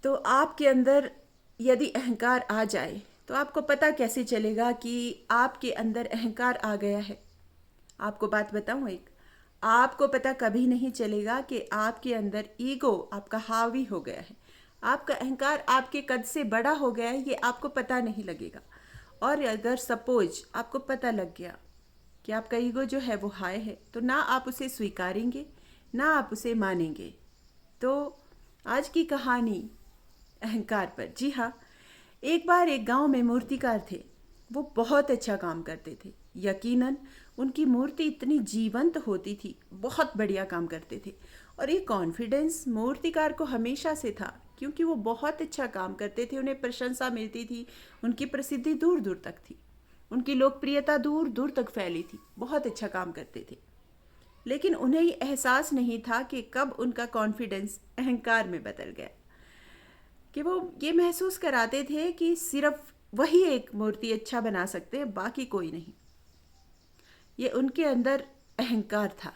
तो आपके अंदर यदि अहंकार आ जाए तो आपको पता कैसे चलेगा कि आपके अंदर अहंकार आ गया है? आपको बात बताऊं एक, आपको पता कभी नहीं चलेगा कि आपके अंदर ईगो आपका हावी हो गया है, आपका अहंकार आपके कद से बड़ा हो गया है, ये आपको पता नहीं लगेगा। और अगर सपोज आपको पता लग गया कि आपका ईगो जो है वो हाई है, तो ना आप उसे स्वीकारेंगे ना आप उसे मानेंगे। तो आज की कहानी अहंकार पर। जी हाँ, एक बार एक गांव में मूर्तिकार थे। वो बहुत अच्छा काम करते थे। यकीनन उनकी मूर्ति इतनी जीवंत होती थी, बहुत बढ़िया काम करते थे। और ये कॉन्फिडेंस मूर्तिकार को हमेशा से था, क्योंकि वो बहुत अच्छा काम करते थे, उन्हें प्रशंसा मिलती थी, उनकी प्रसिद्धि दूर दूर तक थी, उनकी लोकप्रियता दूर दूर तक फैली थी, बहुत अच्छा काम करते थे। लेकिन उन्हें ये एहसास नहीं था कि कब उनका कॉन्फिडेंस अहंकार में बदल गया, कि वो ये महसूस कराते थे कि सिर्फ वही एक मूर्ति अच्छा बना सकते हैं, बाकी कोई नहीं। ये उनके अंदर अहंकार था।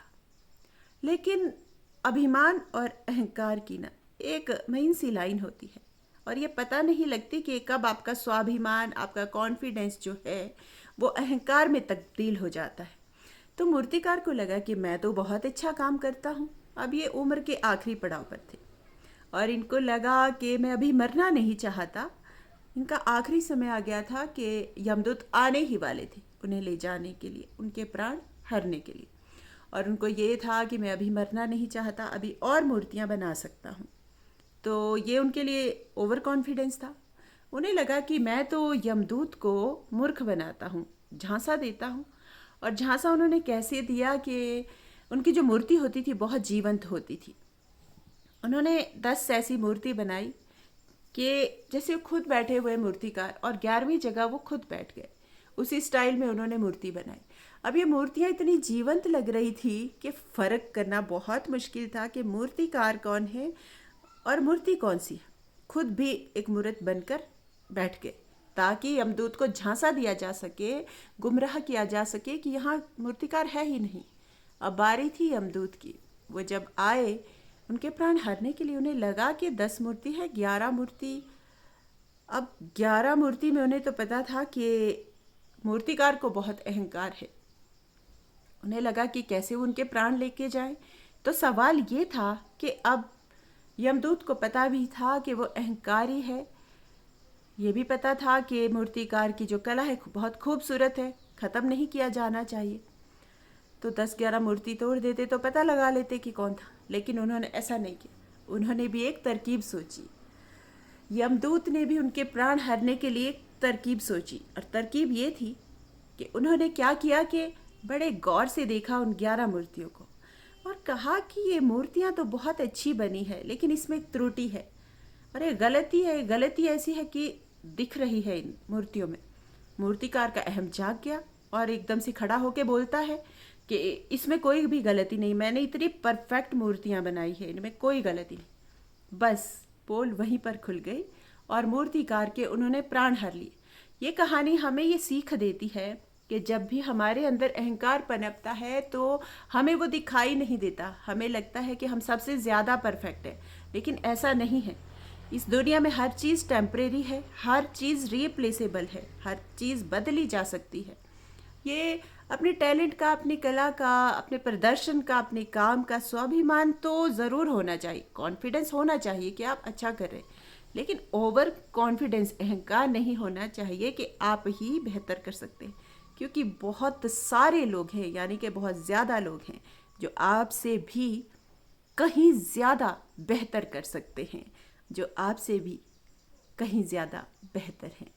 लेकिन अभिमान और अहंकार की ना एक महीन सी लाइन होती है, और ये पता नहीं लगती कि कब आपका स्वाभिमान, आपका कॉन्फिडेंस जो है वो अहंकार में तब्दील हो जाता है। तो मूर्तिकार को लगा कि मैं तो बहुत अच्छा काम करता हूँ। अब ये उम्र के आखिरी पड़ाव पर थे और इनको लगा कि मैं अभी मरना नहीं चाहता। इनका आखिरी समय आ गया था कि यमदूत आने ही वाले थे उन्हें ले जाने के लिए, उनके प्राण हरने के लिए। और उनको ये था कि मैं अभी मरना नहीं चाहता, अभी और मूर्तियाँ बना सकता हूँ। तो ये उनके लिए ओवर कॉन्फिडेंस था। उन्हें लगा कि मैं तो यमदूत को मूर्ख बनाता हूँ, झांसा देता हूँ। और झांसा उन्होंने कैसे दिया कि उनकी जो मूर्ति होती थी बहुत जीवंत होती थी। उन्होंने 10 ऐसी मूर्ति बनाई कि जैसे खुद बैठे हुए मूर्तिकार, और 11वीं जगह वो खुद बैठ गए। उसी स्टाइल में उन्होंने मूर्ति बनाई। अब ये मूर्तियाँ इतनी जीवंत लग रही थी कि फ़र्क करना बहुत मुश्किल था कि मूर्तिकार कौन है और मूर्ति कौन सी है। खुद भी एक मूर्त बनकर बैठ गए ताकि यमदूत को झांसा दिया जा सके, गुमराह किया जा सके कि यहाँ मूर्तिकार है ही नहीं। अब बारी थी यमदूत की। वो जब आए उनके प्राण हरने के लिए, उन्हें लगा कि 10 मूर्ति है, 11 मूर्ति। अब 11 मूर्ति में उन्हें तो पता था कि मूर्तिकार को बहुत अहंकार है। उन्हें लगा कि कैसे वो उनके प्राण लेके जाएं। तो सवाल ये था कि अब यमदूत को पता भी था कि वो अहंकारी है, ये भी पता था कि मूर्तिकार की जो कला है बहुत खूबसूरत है, ख़त्म नहीं किया जाना चाहिए। तो 10-11 मूर्ति तोड़ देते तो पता लगा लेते कि कौन था। लेकिन उन्होंने ऐसा नहीं किया। उन्होंने भी एक तरकीब सोची। यमदूत ने भी उनके प्राण हरने के लिए एक तरकीब सोची, और तरकीब ये थी कि उन्होंने क्या किया कि बड़े गौर से देखा उन 11 मूर्तियों को और कहा कि ये मूर्तियाँ तो बहुत अच्छी बनी है, लेकिन इसमें एक त्रुटि है और ये गलती है। गलती ऐसी है कि दिख रही है इन मूर्तियों में। मूर्तिकार का अहम जाग गया और एकदम से खड़ा होकर बोलता है कि इसमें कोई भी गलती नहीं, मैंने इतनी परफेक्ट मूर्तियाँ बनाई है, इनमें कोई गलती नहीं। बस पोल वहीं पर खुल गई और मूर्तिकार के उन्होंने प्राण हर लिए। ये कहानी हमें ये सीख देती है कि जब भी हमारे अंदर अहंकार पनपता है तो हमें वो दिखाई नहीं देता। हमें लगता है कि हम सबसे ज़्यादा परफेक्ट है, लेकिन ऐसा नहीं है। इस दुनिया में हर चीज़ टेम्परेरी है, हर चीज़ रिप्लेसेबल है, हर चीज़ बदली जा सकती है। ये अपने टैलेंट का, अपनी कला का, अपने प्रदर्शन का, अपने काम का स्वाभिमान तो ज़रूर होना चाहिए, कॉन्फिडेंस होना चाहिए कि आप अच्छा कर रहे हैं, लेकिन ओवर कॉन्फिडेंस, अहंकार नहीं होना चाहिए कि आप ही बेहतर कर सकते हैं। क्योंकि बहुत सारे लोग हैं, यानी कि बहुत ज़्यादा लोग हैं जो आपसे भी कहीं ज़्यादा बेहतर कर सकते हैं, जो आपसे भी कहीं ज़्यादा बेहतर हैं।